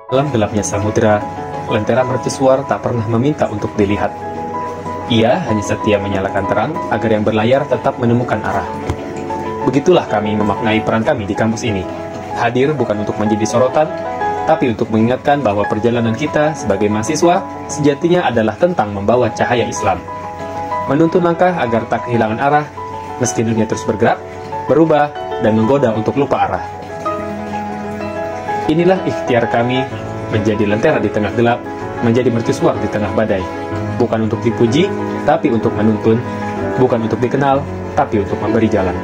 Dalam gelapnya samudera, lentera mercusuar tak pernah meminta untuk dilihat. Ia hanya setia menyalakan terang agar yang berlayar tetap menemukan arah. Begitulah kami memaknai peran kami di kampus ini. Hadir bukan untuk menjadi sorotan, tapi untuk mengingatkan bahwa perjalanan kita sebagai mahasiswa sejatinya adalah tentang membawa cahaya Islam. Menuntun langkah agar tak kehilangan arah, meski dunia terus bergerak, berubah, dan menggoda untuk lupa arah. Inilah ikhtiar kami menjadi lentera di tengah gelap, menjadi mercusuar di tengah badai. Bukan untuk dipuji, tapi untuk menuntun. Bukan untuk dikenal, tapi untuk memberi jalan.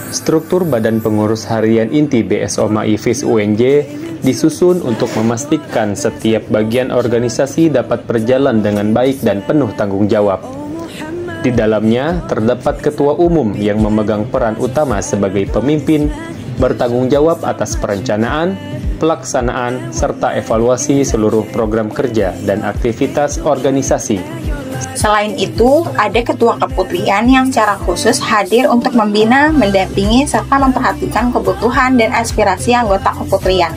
Struktur Badan Pengurus Harian Inti BSO MAI FIS UNJ disusun untuk memastikan setiap bagian organisasi dapat berjalan dengan baik dan penuh tanggung jawab. Di dalamnya terdapat ketua umum yang memegang peran utama sebagai pemimpin, bertanggung jawab atas perencanaan, pelaksanaan, serta evaluasi seluruh program kerja dan aktivitas organisasi. Selain itu, ada ketua keputrian yang secara khusus hadir untuk membina, mendampingi, serta memperhatikan kebutuhan dan aspirasi anggota keputrian,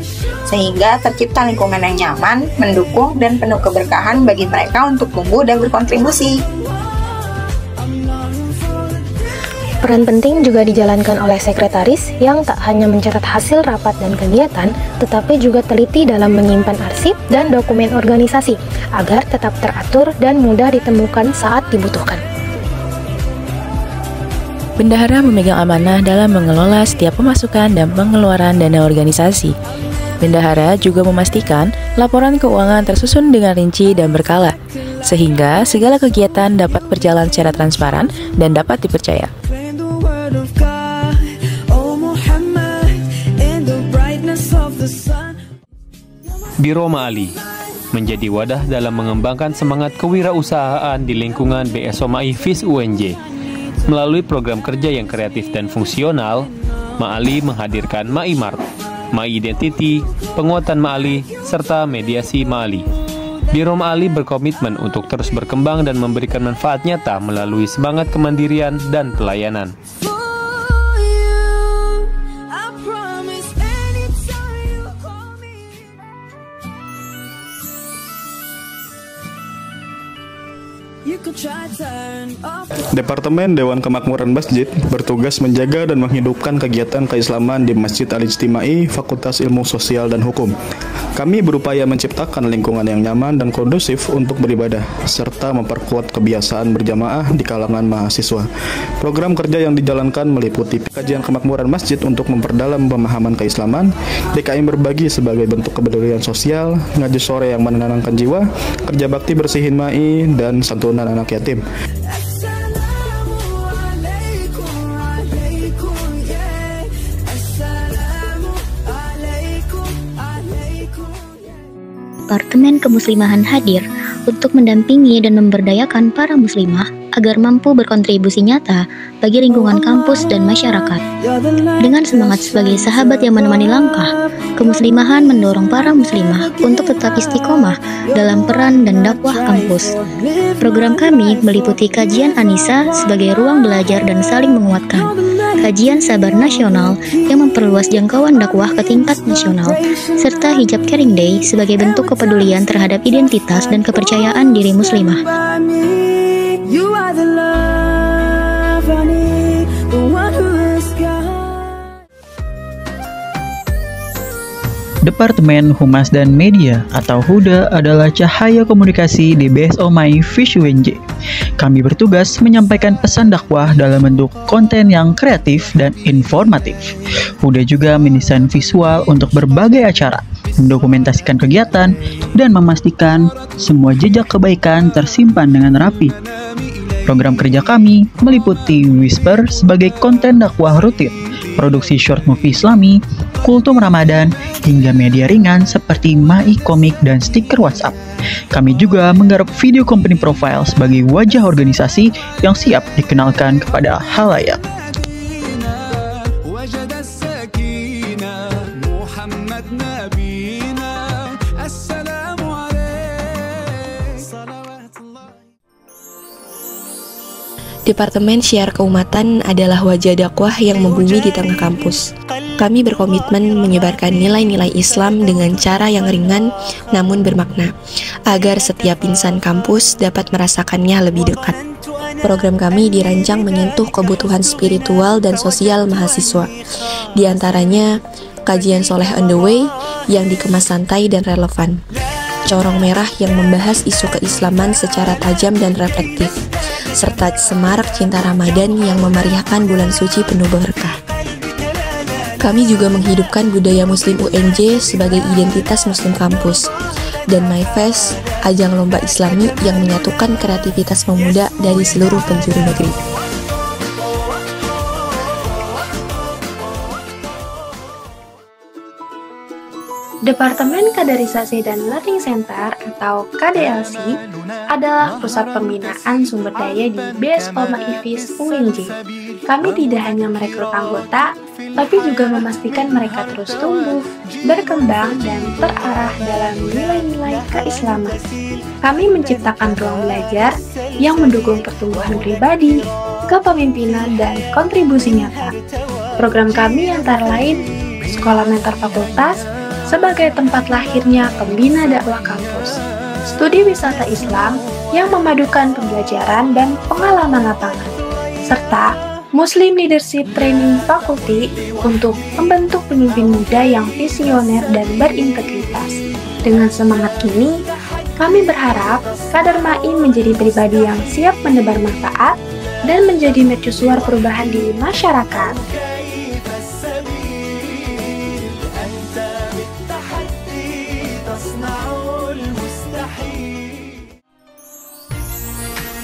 sehingga tercipta lingkungan yang nyaman, mendukung, dan penuh keberkahan bagi mereka untuk tumbuh dan berkontribusi. Peran penting juga dijalankan oleh sekretaris yang tak hanya mencatat hasil rapat dan kegiatan, tetapi juga teliti dalam menyimpan arsip dan dokumen organisasi agar tetap teratur dan mudah ditemukan saat dibutuhkan. Bendahara memegang amanah dalam mengelola setiap pemasukan dan pengeluaran dana organisasi. Bendahara juga memastikan laporan keuangan tersusun dengan rinci dan berkala, sehingga segala kegiatan dapat berjalan secara transparan dan dapat dipercaya. Biro MAALI menjadi wadah dalam mengembangkan semangat kewirausahaan di lingkungan BSO MAI FIS UNJ. Melalui program kerja yang kreatif dan fungsional, MAALI menghadirkan MAI Mart, MAI Identity, penguatan MAALI, serta mediasi MAALI. Biro MAALI berkomitmen untuk terus berkembang dan memberikan manfaat nyata melalui semangat kemandirian dan pelayanan. Departemen Dewan Kemakmuran Masjid bertugas menjaga dan menghidupkan kegiatan keislaman di Masjid Al-Ijtimai, Fakultas Ilmu Sosial dan Hukum. Kami berupaya menciptakan lingkungan yang nyaman dan kondusif untuk beribadah, serta memperkuat kebiasaan berjamaah di kalangan mahasiswa. Program kerja yang dijalankan meliputi kajian kemakmuran masjid untuk memperdalam pemahaman keislaman, DKM berbagi sebagai bentuk kepedulian sosial, ngaji sore yang menenangkan jiwa, kerja bakti bersihin MAI, dan santunan anak yatim. Departemen Kemuslimahan hadir untuk mendampingi dan memberdayakan para muslimah agar mampu berkontribusi nyata bagi lingkungan kampus dan masyarakat. Dengan semangat sebagai sahabat yang menemani langkah, Kemuslimahan mendorong para muslimah untuk tetap istiqomah dalam peran dan dakwah kampus. Program kami meliputi kajian Anisa sebagai ruang belajar dan saling menguatkan, kajian Sabar Nasional yang memperluas jangkauan dakwah ke tingkat nasional, serta Hijab Caring Day sebagai bentuk kepedulian terhadap identitas dan kepercayaan diri muslimah. Departemen Humas dan Media atau HUDA adalah cahaya komunikasi di BSO MAI FIS UNJ. Kami bertugas menyampaikan pesan dakwah dalam bentuk konten yang kreatif dan informatif. HUDA juga mendesain visual untuk berbagai acara, mendokumentasikan kegiatan, dan memastikan semua jejak kebaikan tersimpan dengan rapi. Program kerja kami meliputi Whisper sebagai konten dakwah rutin, produksi short movie Islami, kultum Ramadan, hingga media ringan seperti MAI komik dan stiker WhatsApp. Kami juga menggarap video company profile sebagai wajah organisasi yang siap dikenalkan kepada khalayak. Departemen Syiar Keumatan adalah wajah dakwah yang membumi di tengah kampus. Kami berkomitmen menyebarkan nilai-nilai Islam dengan cara yang ringan namun bermakna, agar setiap insan kampus dapat merasakannya lebih dekat. Program kami dirancang menyentuh kebutuhan spiritual dan sosial mahasiswa. Di antaranya, kajian Soleh on the Way yang dikemas santai dan relevan. Corong Merah yang membahas isu keislaman secara tajam dan reflektif, serta Semarak Cinta Ramadan yang memeriahkan bulan suci penuh berkah. Kami juga menghidupkan budaya Muslim UNJ sebagai identitas Muslim kampus, dan My Fest, ajang lomba Islami yang menyatukan kreativitas pemuda dari seluruh penjuru negeri. Departemen Kaderisasi dan Learning Center atau KDLC adalah pusat pembinaan sumber daya di BSO MAIFIS UNJ. Kami tidak hanya merekrut anggota, tapi juga memastikan mereka terus tumbuh, berkembang, dan terarah dalam nilai-nilai keislaman. Kami menciptakan ruang belajar yang mendukung pertumbuhan pribadi, kepemimpinan, dan kontribusi nyata. Program kami antara lain Sekolah Mentor Fakultas sebagai tempat lahirnya pembina dakwah kampus, studi wisata Islam yang memadukan pembelajaran dan pengalaman lapangan, serta Muslim Leadership Training Faculty untuk membentuk pemimpin muda yang visioner dan berintegritas. Dengan semangat ini, kami berharap kader MAI menjadi pribadi yang siap menebar manfaat dan menjadi mercusuar perubahan di masyarakat.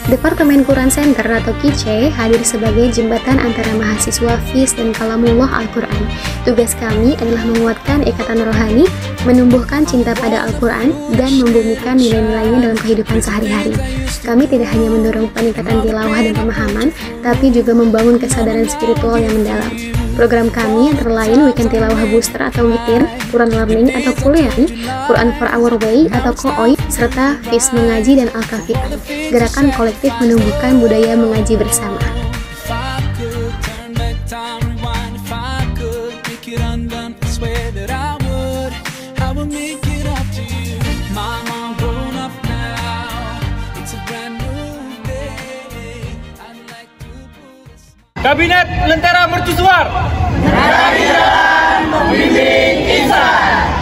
Departemen Quran Center atau KIC hadir sebagai jembatan antara mahasiswa FIS dan Kalamullah Al-Quran. Tugas kami adalah menguatkan ikatan rohani, menumbuhkan cinta pada Al-Quran, dan membumikan nilai-nilainya dalam kehidupan sehari-hari. Kami tidak hanya mendorong peningkatan tilawah dan pemahaman, tapi juga membangun kesadaran spiritual yang mendalam. Program kami antara lain Weekend Tilawah Booster atau Witir, Quran Learning atau Kuliah, Quran for Our Way atau Kooi, serta FIS Mengaji dan Al-Kafian. Gerakan kolektif menumbuhkan budaya mengaji bersama. Kabinet Lentera Mercusuar. Berani dalam membimbing insan.